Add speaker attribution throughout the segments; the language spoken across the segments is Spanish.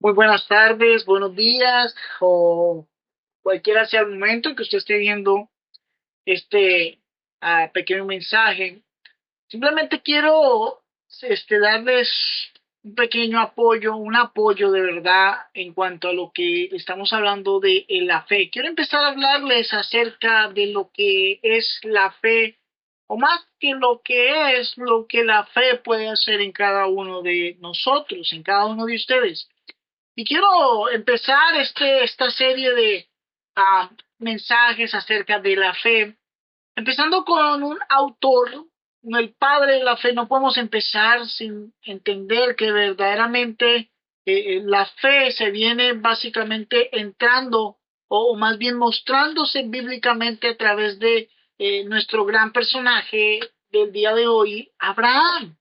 Speaker 1: Muy buenas tardes, buenos días o cualquiera sea el momento que usted esté viendo este pequeño mensaje. Simplemente quiero darles un pequeño apoyo, un apoyo de verdad en cuanto a lo que estamos hablando de la fe. Quiero empezar a hablarles acerca de lo que es la fe, o más que lo que es, lo que la fe puede hacer en cada uno de nosotros, en cada uno de ustedes. Y quiero empezar esta serie de mensajes acerca de la fe, empezando con un autor, el padre de la fe. No podemos empezar sin entender que verdaderamente la fe se viene básicamente entrando o más bien mostrándose bíblicamente a través de nuestro gran personaje del día de hoy, Abraham.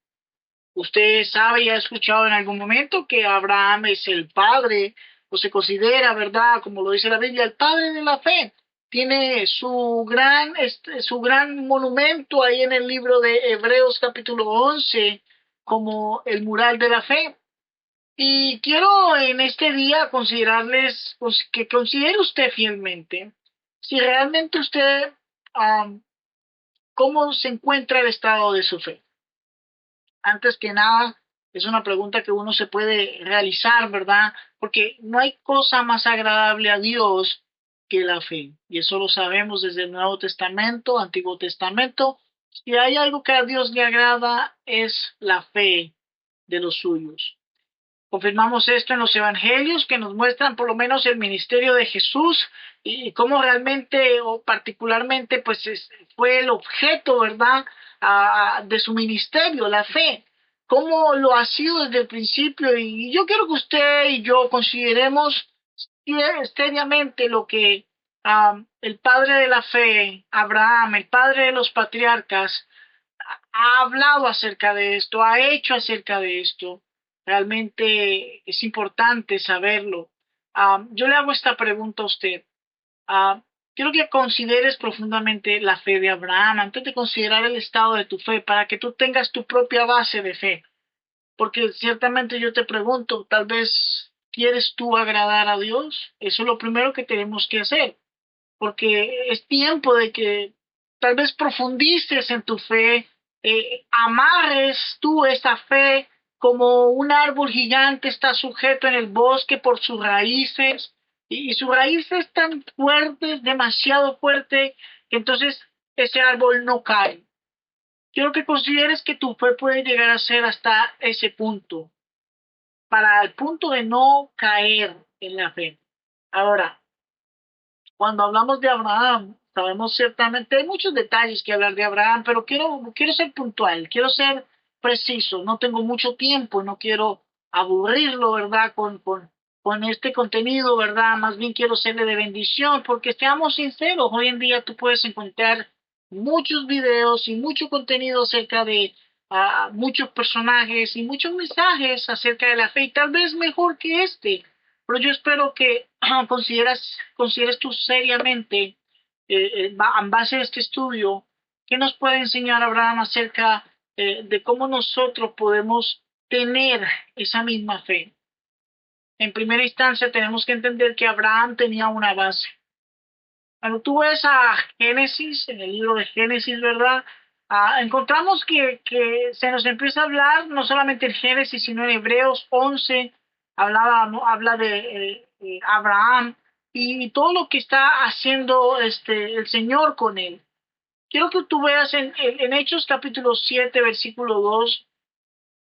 Speaker 1: Usted sabe y ha escuchado en algún momento que Abraham es el padre, o se considera, ¿verdad? Como lo dice la Biblia, el padre de la fe. Tiene su gran monumento ahí en el libro de Hebreos capítulo 11 como el mural de la fe. Y quiero en este día considerarles, pues, que considere usted fielmente si realmente usted, cómo se encuentra el estado de su fe. Antes que nada, es una pregunta que uno se puede realizar, ¿verdad? Porque no hay cosa más agradable a Dios que la fe. Y eso lo sabemos desde el Nuevo Testamento, Antiguo Testamento. Si hay algo que a Dios le agrada, es la fe de los suyos. Confirmamos esto en los evangelios que nos muestran por lo menos el ministerio de Jesús y cómo realmente o particularmente fue el objeto, ¿verdad? De su ministerio, la fe, cómo lo ha sido desde el principio. Y yo quiero que usted y yo consideremos seriamente lo que el padre de la fe, Abraham, el padre de los patriarcas, ha hablado acerca de esto, ha hecho acerca de esto. Realmente es importante saberlo. Yo le hago esta pregunta a usted. Ah, Quiero que consideres profundamente la fe de Abraham antes de considerar el estado de tu fe, para que tú tengas tu propia base de fe. Porque ciertamente yo te pregunto, tal vez quieres tú agradar a Dios. Eso es lo primero que tenemos que hacer, porque es tiempo de que tal vez profundices en tu fe, amarres tú esa fe como un árbol gigante está sujeto en el bosque por sus raíces, y su raíz es tan fuerte, demasiado fuerte, que entonces ese árbol no cae. Quiero que consideres que tu fe puede llegar a ser hasta ese punto, para el punto de no caer en la fe. Ahora, cuando hablamos de Abraham, sabemos ciertamente, hay muchos detalles que hablar de Abraham, pero quiero ser puntual, quiero ser preciso. No tengo mucho tiempo, no quiero aburrirlo, ¿verdad? Con este contenido, ¿verdad? Más bien quiero serle de bendición, porque seamos sinceros, hoy en día tú puedes encontrar muchos videos y mucho contenido acerca de muchos personajes y muchos mensajes acerca de la fe, y tal vez mejor que este. Pero yo espero que consideres tú seriamente, en base a este estudio, qué nos puede enseñar Abraham acerca de cómo nosotros podemos tener esa misma fe. En primera instancia, tenemos que entender que Abraham tenía una base. Cuando tú ves a Génesis, en el libro de Génesis, ¿verdad? Encontramos que se nos empieza a hablar no solamente en Génesis, sino en Hebreos 11, habla de Abraham y todo lo que está haciendo el Señor con él. Quiero que tú veas en Hechos capítulo 7, versículo 2,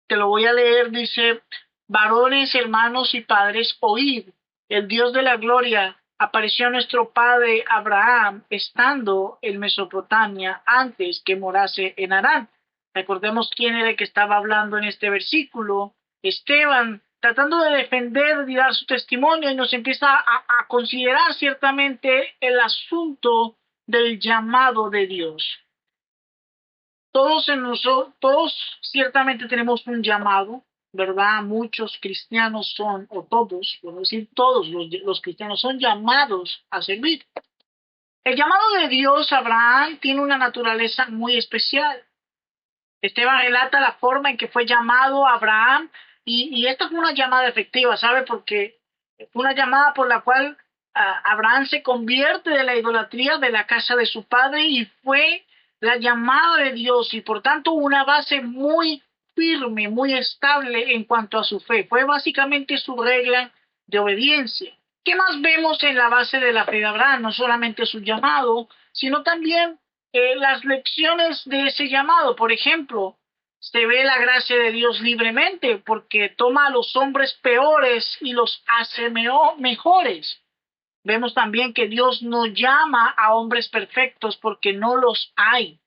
Speaker 1: te lo voy a leer, dice: varones, hermanos y padres, oíd, el Dios de la gloria apareció a nuestro padre Abraham estando en Mesopotamia antes que morase en Harán. Recordemos quién era el que estaba hablando en este versículo: Esteban, tratando de defender y dar su testimonio, y nos empieza a considerar ciertamente el asunto del llamado de Dios. Todos ciertamente tenemos un llamado, ¿verdad? Muchos cristianos son, o todos, por decir todos los cristianos son llamados a servir. El llamado de Dios a Abraham tiene una naturaleza muy especial. Esteban relata la forma en que fue llamado Abraham Y esta fue una llamada efectiva, ¿sabe? Porque fue una llamada por la cual Abraham se convierte de la idolatría de la casa de su padre y fue la llamada de Dios y por tanto una base muy firme, muy estable en cuanto a su fe. Fue básicamente su regla de obediencia. ¿Qué más vemos en la base de la fe de Abraham? No solamente su llamado, sino también las lecciones de ese llamado. Por ejemplo, se ve la gracia de Dios libremente porque toma a los hombres peores y los hace mejores. Vemos también que Dios no llama a hombres perfectos porque no los hay,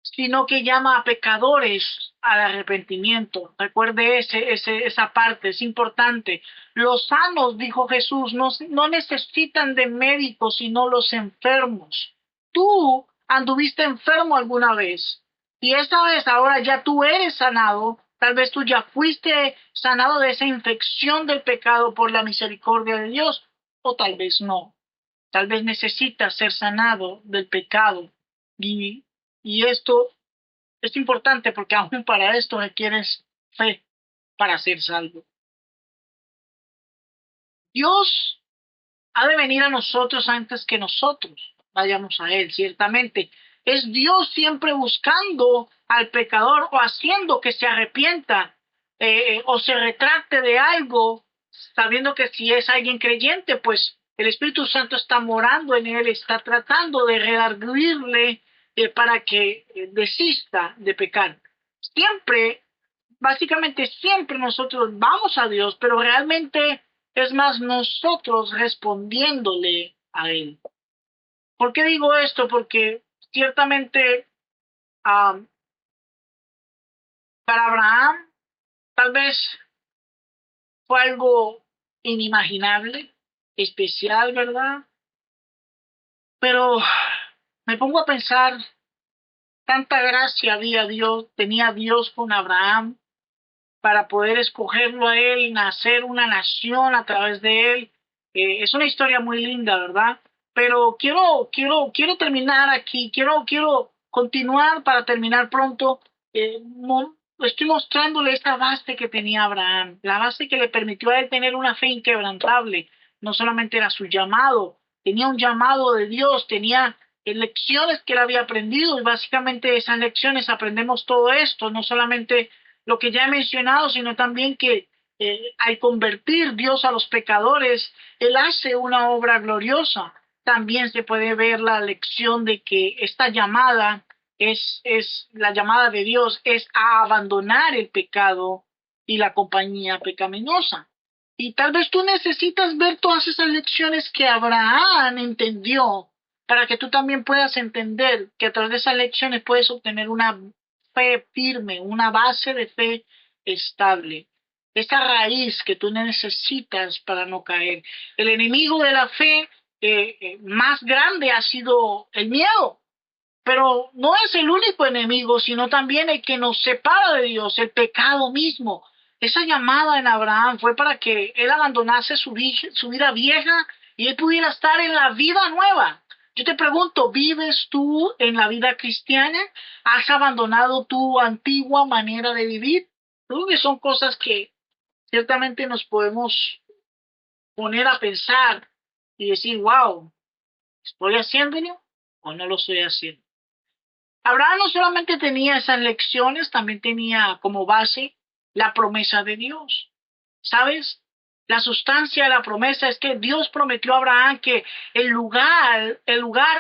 Speaker 1: sino que llama a pecadores al arrepentimiento. Recuerde esa parte, es importante. Los sanos, dijo Jesús, no necesitan de médicos, sino los enfermos. Tú anduviste enfermo alguna vez, y esta vez ahora ya tú eres sanado. Tal vez tú ya fuiste sanado de esa infección del pecado por la misericordia de Dios, o tal vez no. Tal vez necesitas ser sanado del pecado. Y, y esto es importante porque aún para esto requieres fe para ser salvo. Dios ha de venir a nosotros antes que nosotros vayamos a Él, ciertamente. Es Dios siempre buscando al pecador o haciendo que se arrepienta o se retracte de algo, sabiendo que si es alguien creyente, pues el Espíritu Santo está morando en él, está tratando de redarguirle para que desista de pecar. Siempre, básicamente siempre nosotros vamos a Dios, pero realmente es más nosotros respondiéndole a Él. ¿Por qué digo esto? Porque ciertamente um, para Abraham tal vez fue algo inimaginable, especial, ¿verdad? Pero me pongo a pensar, tanta gracia tenía Dios con Abraham para poder escogerlo a él y nacer una nación a través de él. Es una historia muy linda, ¿verdad? Pero quiero terminar aquí, quiero continuar para terminar pronto. Estoy mostrándole esta base que tenía Abraham, la base que le permitió a él tener una fe inquebrantable. No solamente era su llamado, tenía un llamado de Dios, tenía lecciones que él había aprendido y básicamente esas lecciones aprendemos todo esto, no solamente lo que ya he mencionado, sino también que al convertir Dios a los pecadores, Él hace una obra gloriosa. También se puede ver la lección de que esta llamada es la llamada de Dios, es a abandonar el pecado y la compañía pecaminosa. Y tal vez tú necesitas ver todas esas lecciones que Abraham entendió para que tú también puedas entender que a través de esas lecciones puedes obtener una fe firme, una base de fe estable. Esa raíz que tú necesitas para no caer. El enemigo de la fe más grande ha sido el miedo, pero no es el único enemigo, sino también el que nos separa de Dios, el pecado mismo. Esa llamada en Abraham fue para que él abandonase su vida vieja y él pudiera estar en la vida nueva. Yo te pregunto, ¿vives tú en la vida cristiana? ¿Has abandonado tu antigua manera de vivir? Creo que son cosas que ciertamente nos podemos poner a pensar y decir, wow, ¿estoy haciéndolo o no lo estoy haciendo? Abraham no solamente tenía esas lecciones, también tenía como base la promesa de Dios. ¿Sabes? La sustancia de la promesa es que Dios prometió a Abraham que el lugar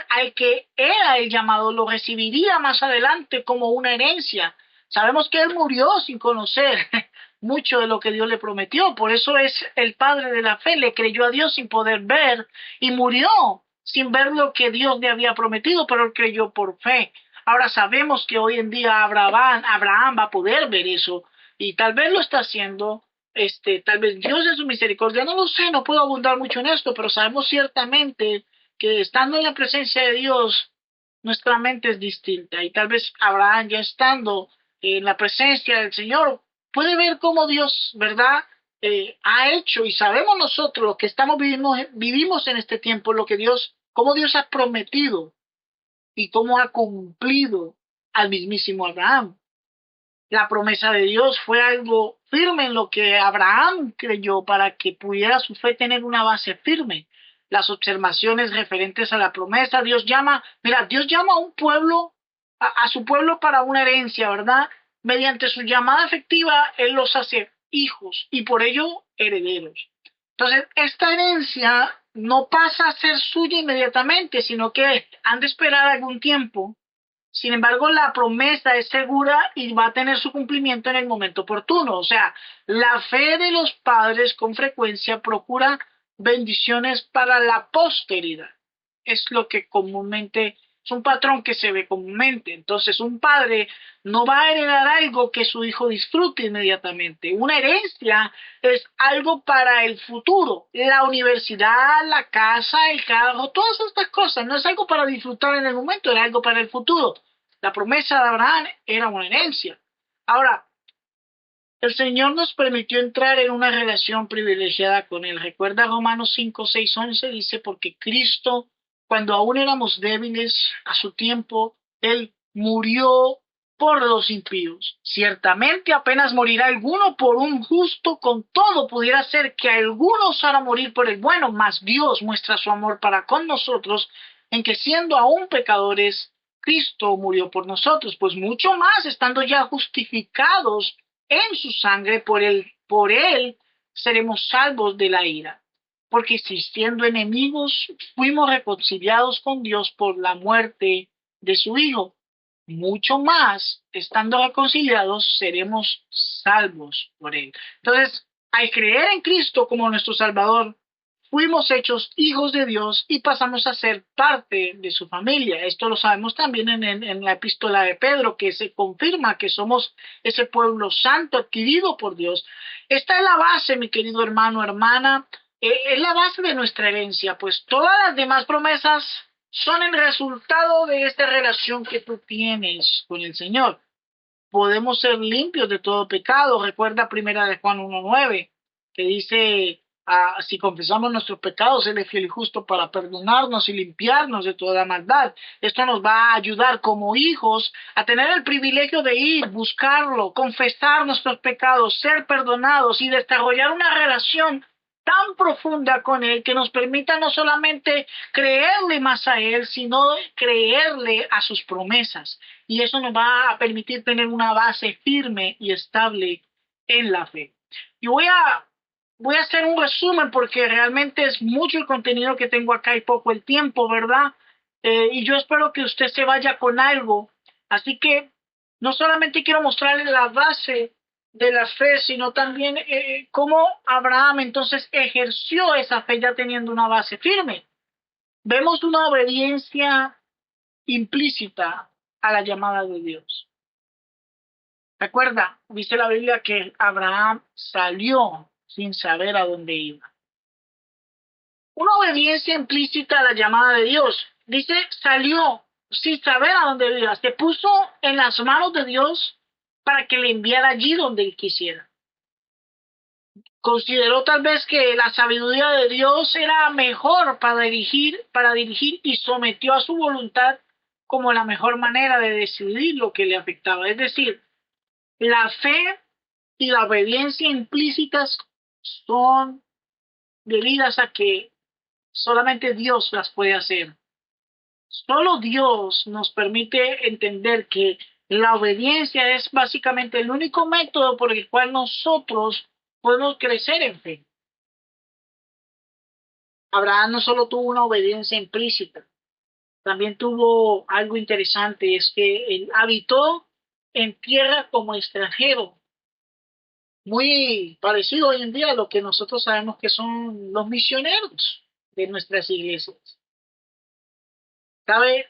Speaker 1: al que era el llamado lo recibiría más adelante como una herencia. Sabemos que él murió sin conocer mucho de lo que Dios le prometió. Por eso es el padre de la fe. Le creyó a Dios sin poder ver y murió sin ver lo que Dios le había prometido, pero él creyó por fe. Ahora sabemos que hoy en día Abraham va a poder ver eso y tal vez lo está haciendo. Tal vez Dios en su misericordia, no lo sé, no puedo abundar mucho en esto, pero sabemos ciertamente que estando en la presencia de Dios, nuestra mente es distinta y tal vez Abraham ya estando en la presencia del Señor puede ver cómo Dios, ¿verdad? Ha hecho y sabemos nosotros lo que vivimos en este tiempo, cómo Dios ha prometido y cómo ha cumplido al mismísimo Abraham. La promesa de Dios fue algo firme en lo que Abraham creyó para que pudiera su fe tener una base firme. Las observaciones referentes a la promesa, Dios llama a un pueblo, a su pueblo para una herencia, ¿verdad? Mediante su llamada efectiva, Él los hace hijos y por ello herederos. Entonces, esta herencia no pasa a ser suya inmediatamente, sino que han de esperar algún tiempo. Sin embargo, la promesa es segura y va a tener su cumplimiento en el momento oportuno. O sea, la fe de los padres con frecuencia procura bendiciones para la posteridad. Es lo que comúnmente, es un patrón que se ve comúnmente. Entonces, un padre no va a heredar algo que su hijo disfrute inmediatamente. Una herencia es algo para el futuro. La universidad, la casa, el carro, todas estas cosas. No es algo para disfrutar en el momento, era algo para el futuro. La promesa de Abraham era una herencia. Ahora, el Señor nos permitió entrar en una relación privilegiada con Él. Recuerda Romanos 5, 6, 11, dice, porque Cristo, cuando aún éramos débiles a su tiempo, Él murió por los impíos. Ciertamente apenas morirá alguno por un justo, con todo pudiera ser que alguno osara morir por el bueno, mas Dios muestra su amor para con nosotros, en que siendo aún pecadores, Cristo murió por nosotros, pues mucho más, estando ya justificados en su sangre, por él seremos salvos de la ira. Porque si siendo enemigos fuimos reconciliados con Dios por la muerte de su Hijo, mucho más, estando reconciliados, seremos salvos por él. Entonces, al creer en Cristo como nuestro Salvador, fuimos hechos hijos de Dios y pasamos a ser parte de su familia. Esto lo sabemos también en la epístola de Pedro, que se confirma que somos ese pueblo santo adquirido por Dios. Esta es la base, mi querido hermano, hermana, es la base de nuestra herencia, pues todas las demás promesas son el resultado de esta relación que tú tienes con el Señor. Podemos ser limpios de todo pecado. Recuerda primera de Juan 1:9, que dice, si confesamos nuestros pecados, Él es fiel y justo para perdonarnos y limpiarnos de toda maldad. Esto nos va a ayudar como hijos a tener el privilegio de ir, buscarlo, confesar nuestros pecados, ser perdonados y desarrollar una relación tan profunda con Él que nos permita no solamente creerle más a Él, sino creerle a sus promesas. Y eso nos va a permitir tener una base firme y estable en la fe. Y voy a hacer un resumen porque realmente es mucho el contenido que tengo acá y poco el tiempo, ¿verdad? Y yo espero que usted se vaya con algo. Así que no solamente quiero mostrarle la base de la fe, sino también cómo Abraham entonces ejerció esa fe ya teniendo una base firme. Vemos una obediencia implícita a la llamada de Dios. Recuerda, dice la Biblia que Abraham salió sin saber a dónde iba. Una obediencia implícita a la llamada de Dios. Dice, salió sin saber a dónde iba. Se puso en las manos de Dios para que le enviara allí donde él quisiera. Consideró tal vez que la sabiduría de Dios era mejor para dirigir y sometió a su voluntad como la mejor manera de decidir lo que le afectaba. Es decir, la fe y la obediencia implícitas son debidas a que solamente Dios las puede hacer. Solo Dios nos permite entender que la obediencia es básicamente el único método por el cual nosotros podemos crecer en fe. Abraham no solo tuvo una obediencia implícita, también tuvo algo interesante, es que él habitó en tierra como extranjero, muy parecido hoy en día a lo que nosotros sabemos que son los misioneros de nuestras iglesias. ¿Sabe?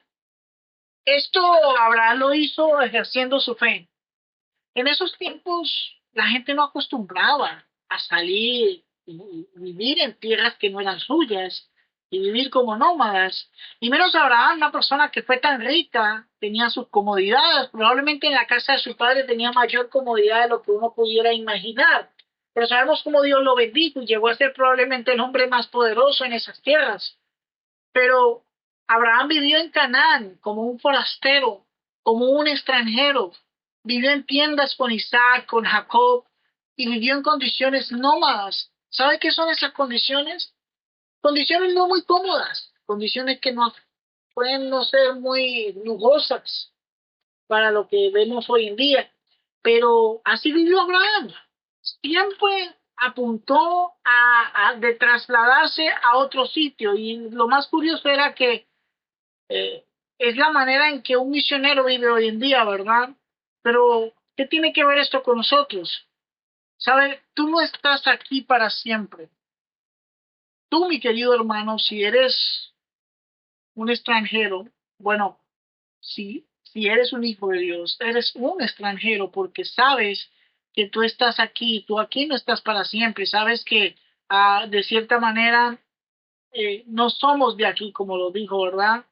Speaker 1: Esto Abraham lo hizo ejerciendo su fe. En esos tiempos la gente no acostumbraba a salir y vivir en tierras que no eran suyas y vivir como nómadas. Y menos Abraham, una persona que fue tan rica, tenía sus comodidades. Probablemente en la casa de su padre tenía mayor comodidad de lo que uno pudiera imaginar. Pero sabemos cómo Dios lo bendijo y llegó a ser probablemente el hombre más poderoso en esas tierras. Pero Abraham vivió en Canaán como un forastero, como un extranjero. Vivió en tiendas con Isaac, con Jacob. y vivió en condiciones nómadas. ¿Sabe qué son esas condiciones? Condiciones no muy cómodas, condiciones que no pueden no ser muy lujosas para lo que vemos hoy en día, pero así vivió Abraham. Siempre apuntó de trasladarse a otro sitio y lo más curioso era que eh, es la manera en que un misionero vive hoy en día, ¿verdad? Pero, ¿qué tiene que ver esto con nosotros? ¿Sabes? Tú no estás aquí para siempre. Tú, mi querido hermano, si eres un extranjero, bueno, sí, si eres un hijo de Dios, eres un extranjero porque sabes que tú estás aquí, tú aquí no estás para siempre, sabes que de cierta manera no somos de aquí, como lo dijo, ¿verdad?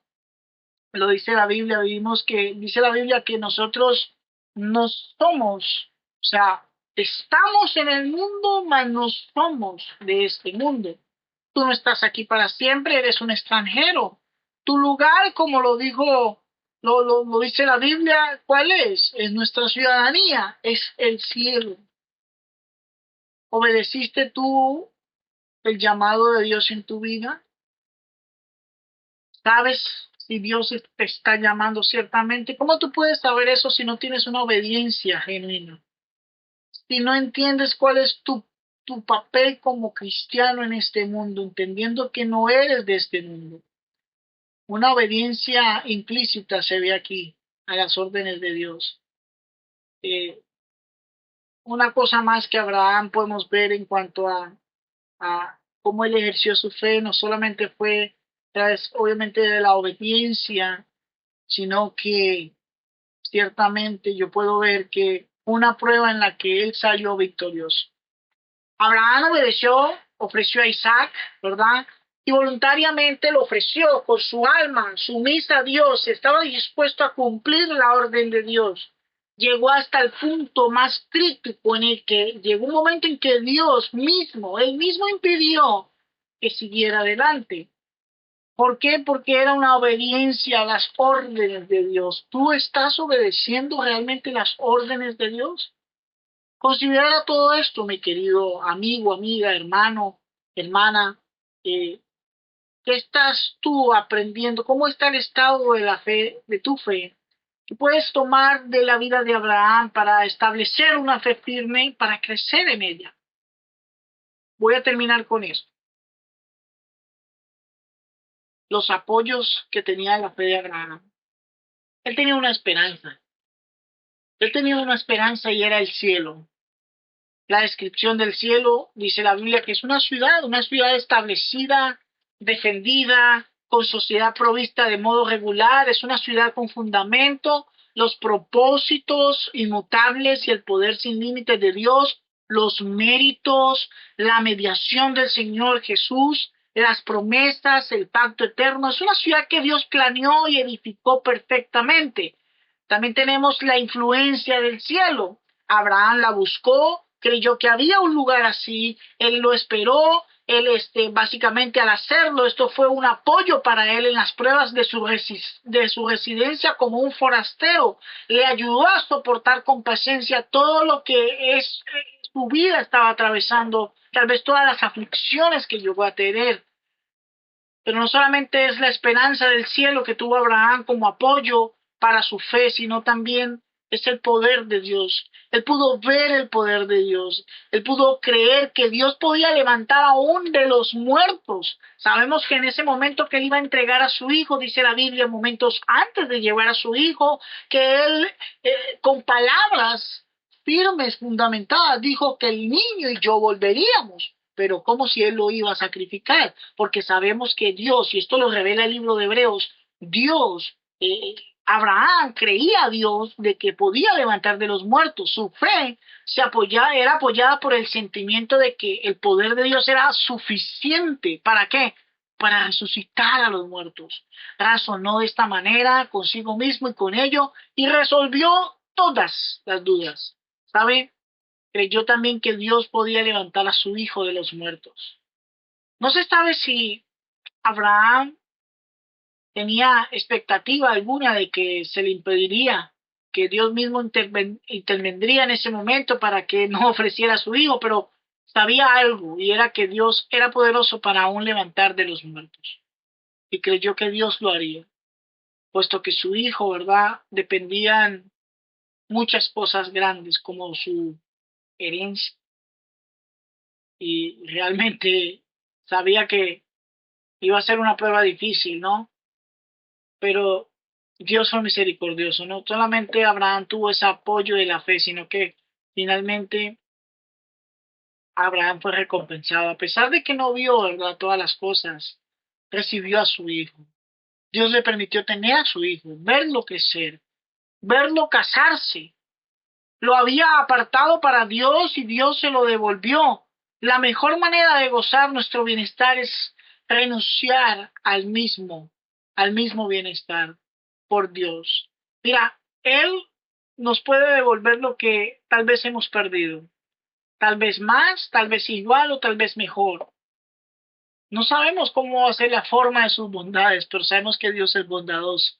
Speaker 1: Lo dice la Biblia, dice la Biblia que nosotros no somos, o sea, estamos en el mundo, mas no somos de este mundo. Tú no estás aquí para siempre, eres un extranjero. Tu lugar, como lo dijo, lo dice la Biblia, ¿cuál es? Es nuestra ciudadanía, es el cielo. ¿Obedeciste tú el llamado de Dios en tu vida? ¿Sabes si Dios te está llamando ciertamente? ¿Cómo tú puedes saber eso si no tienes una obediencia genuina? Si no entiendes cuál es tu papel como cristiano en este mundo, entendiendo que no eres de este mundo. Una obediencia implícita se ve aquí a las órdenes de Dios. Eh, una cosa más que Abraham podemos ver en cuanto a cómo él ejerció su fe, no solamente fue obviamente de la obediencia, sino que ciertamente yo puedo ver que una prueba en la que él salió victorioso. Abraham obedeció, ofreció a Isaac, ¿verdad? Y voluntariamente lo ofreció por su alma, sumisa a Dios, estaba dispuesto a cumplir la orden de Dios. Llegó hasta el punto más crítico en el que llegó un momento en que Dios mismo, él mismo impidió que siguiera adelante. ¿Por qué? Porque era una obediencia a las órdenes de Dios. ¿Tú estás obedeciendo realmente las órdenes de Dios? Considera todo esto, mi querido amigo, amiga, hermano, hermana. Eh, ¿Qué estás tú aprendiendo? ¿Cómo está el estado de la fe, de tu fe? ¿Qué puedes tomar de la vida de Abraham para establecer una fe firme, para crecer en ella? Voy a terminar con esto. Los apoyos que tenía la fe de Abraham. Él tenía una esperanza. Él tenía una esperanza y era el cielo. La descripción del cielo dice la Biblia que es una ciudad establecida, defendida, con sociedad provista de modo regular, es una ciudad con fundamento, los propósitos inmutables y el poder sin límites de Dios, los méritos, la mediación del Señor Jesús, las promesas, el pacto eterno. Es una ciudad que Dios planeó y edificó perfectamente. También tenemos la influencia del cielo. Abraham la buscó, creyó que había un lugar así, él lo esperó, él básicamente al hacerlo, esto fue un apoyo para él en las pruebas de su residencia como un forastero, le ayudó a soportar con paciencia todo lo que su vida estaba atravesando, tal vez todas las aflicciones que llegó a tener. Pero no solamente es la esperanza del cielo que tuvo Abraham como apoyo para su fe, sino también es el poder de Dios. Él pudo ver el poder de Dios. Él pudo creer que Dios podía levantar aún de los muertos. Sabemos que en ese momento que él iba a entregar a su hijo, dice la Biblia, momentos antes de llevar a su hijo, que él con palabras firmes, fundamentadas, dijo que el niño y yo volveríamos. Pero como si él lo iba a sacrificar, porque sabemos que Dios, y esto lo revela el libro de Hebreos, Dios, Abraham creía a Dios de que podía levantar de los muertos. Su fe era apoyada por el sentimiento de que el poder de Dios era suficiente. ¿Para qué? Para resucitar a los muertos. Razonó de esta manera consigo mismo y con ello y resolvió todas las dudas. ¿Sabe? Creyó también que Dios podía levantar a su hijo de los muertos. No se sabe si Abraham tenía expectativa alguna de que se le impediría que Dios mismo intervendría en ese momento para que no ofreciera a su hijo, pero sabía algo, y era que Dios era poderoso para aún levantar de los muertos. Y creyó que Dios lo haría, puesto que su hijo, ¿verdad?, dependían muchas cosas grandes como su herencia. Y realmente sabía que iba a ser una prueba difícil, ¿no? Pero Dios fue misericordioso. No solamente Abraham tuvo ese apoyo de la fe, sino que finalmente Abraham fue recompensado. A pesar de que no vio, ¿verdad?, todas las cosas, recibió a su hijo. Dios le permitió tener a su hijo, verlo crecer, verlo casarse. Lo había apartado para Dios y Dios se lo devolvió. La mejor manera de gozar nuestro bienestar es renunciar al mismo bienestar por Dios. Mira, Él nos puede devolver lo que tal vez hemos perdido. Tal vez más, tal vez igual o tal vez mejor. No sabemos cómo va a ser la forma de sus bondades, pero sabemos que Dios es bondadoso.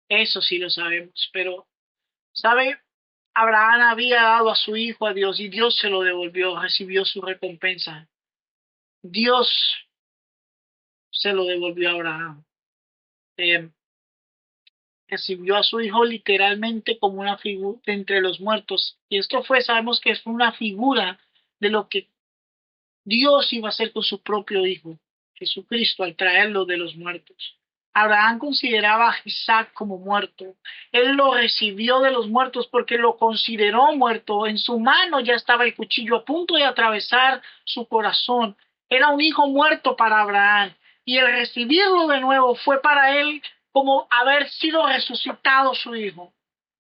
Speaker 1: Eso sí lo sabemos, pero ¿sabe? Abraham había dado a su hijo a Dios y Dios se lo devolvió, recibió su recompensa. Dios se lo devolvió a Abraham. Eh, Recibió a su hijo literalmente como una figura de entre los muertos. Y esto fue, sabemos que es una figura de lo que Dios iba a hacer con su propio hijo, Jesucristo, al traerlo de los muertos. Abraham consideraba a Isaac como muerto. Él lo recibió de los muertos porque lo consideró muerto. En su mano ya estaba el cuchillo a punto de atravesar su corazón. Era un hijo muerto para Abraham. Y el recibirlo de nuevo fue para él como haber sido resucitado su hijo.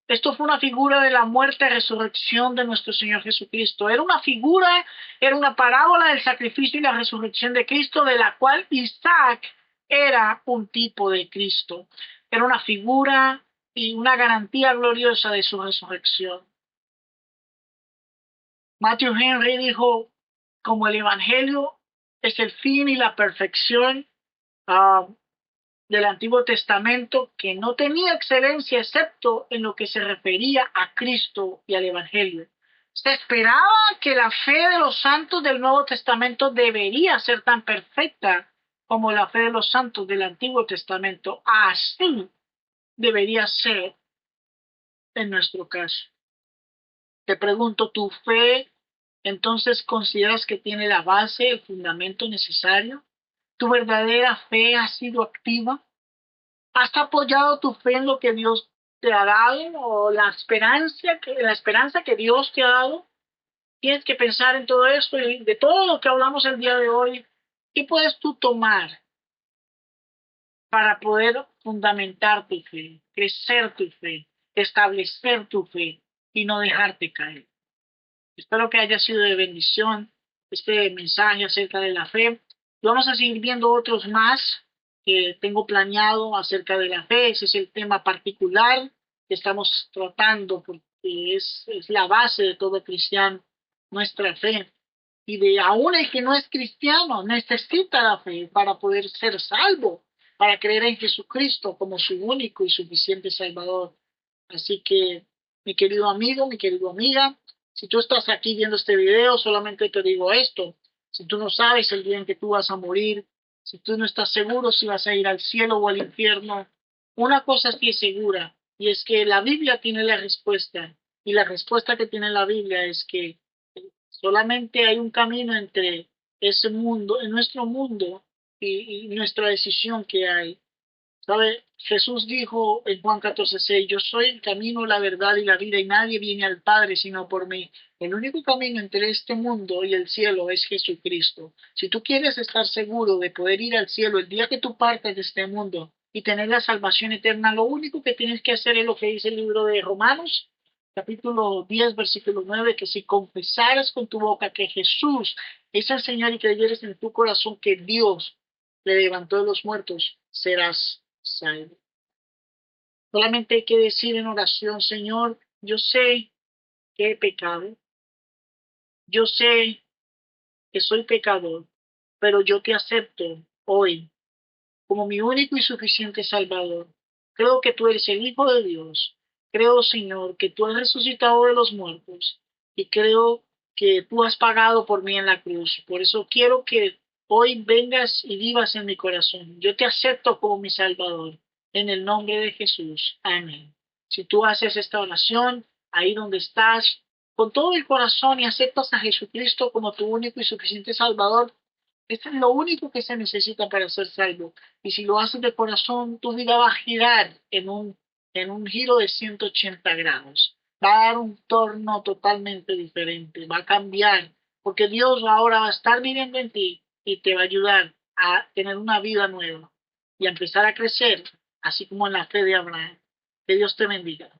Speaker 1: Esto fue una figura de la muerte y resurrección de nuestro Señor Jesucristo. Era una figura, era una parábola del sacrificio y la resurrección de Cristo, de la cual Isaac era un tipo de Cristo. Era una figura y una garantía gloriosa de su resurrección. Matthew Henry dijo, como el Evangelio es el fin y la perfección, uh, del Antiguo Testamento que no tenía excelencia excepto en lo que se refería a Cristo y al Evangelio. Se esperaba que la fe de los santos del Nuevo Testamento debería ser tan perfecta como la fe de los santos del Antiguo Testamento. Así debería ser en nuestro caso. Te pregunto, ¿tu fe entonces consideras que tiene la base, el fundamento necesario? ¿Tu verdadera fe ha sido activa? ¿Has apoyado tu fe en lo que Dios te ha dado o la esperanza que Dios te ha dado? Tienes que pensar en todo esto y de todo lo que hablamos el día de hoy. ¿Qué puedes tú tomar para poder fundamentar tu fe, crecer tu fe, establecer tu fe y no dejarte caer? Espero que haya sido de bendición este mensaje acerca de la fe. Y vamos a seguir viendo otros más que tengo planeado acerca de la fe. Ese es el tema particular que estamos tratando porque es la base de todo cristiano, nuestra fe. Y de aún el que no es cristiano necesita la fe para poder ser salvo, para creer en Jesucristo como su único y suficiente Salvador. Así que, mi querido amigo, mi querido amiga, si tú estás aquí viendo este video, solamente te digo esto. Si tú no sabes el día en que tú vas a morir, si tú no estás seguro si vas a ir al cielo o al infierno, una cosa sí es segura, y es que la Biblia tiene la respuesta. Y la respuesta que tiene la Biblia es que solamente hay un camino entre ese mundo, en nuestro mundo, y nuestra decisión que hay. ¿Sabe? Jesús dijo en Juan 14:6, yo soy el camino, la verdad y la vida, y nadie viene al Padre sino por mí. El único camino entre este mundo y el cielo es Jesucristo. Si tú quieres estar seguro de poder ir al cielo el día que tú partes de este mundo y tener la salvación eterna, lo único que tienes que hacer es lo que dice el libro de Romanos, capítulo 10, versículo 9, que si confesaras con tu boca que Jesús es el Señor y creyeres en tu corazón que Dios le levantó de los muertos, serás salvo. Solamente hay que decir en oración, Señor, yo sé que he pecado, yo sé que soy pecador, pero yo te acepto hoy como mi único y suficiente Salvador. Creo que tú eres el Hijo de Dios Creo, Señor, que tú has resucitado de los muertos y creo que tú has pagado por mí en la cruz. Por eso quiero que hoy vengas y vivas en mi corazón. Yo te acepto como mi Salvador. En el nombre de Jesús. Amén. Si tú haces esta oración ahí donde estás, con todo el corazón y aceptas a Jesucristo como tu único y suficiente Salvador, esto es lo único que se necesita para ser salvo. Y si lo haces de corazón, tu vida va a girar en un giro de 180 grados. Va a dar un torno totalmente diferente, va a cambiar, porque Dios ahora va a estar viviendo en ti y te va a ayudar a tener una vida nueva y a empezar a crecer, así como en la fe de Abraham. Que Dios te bendiga.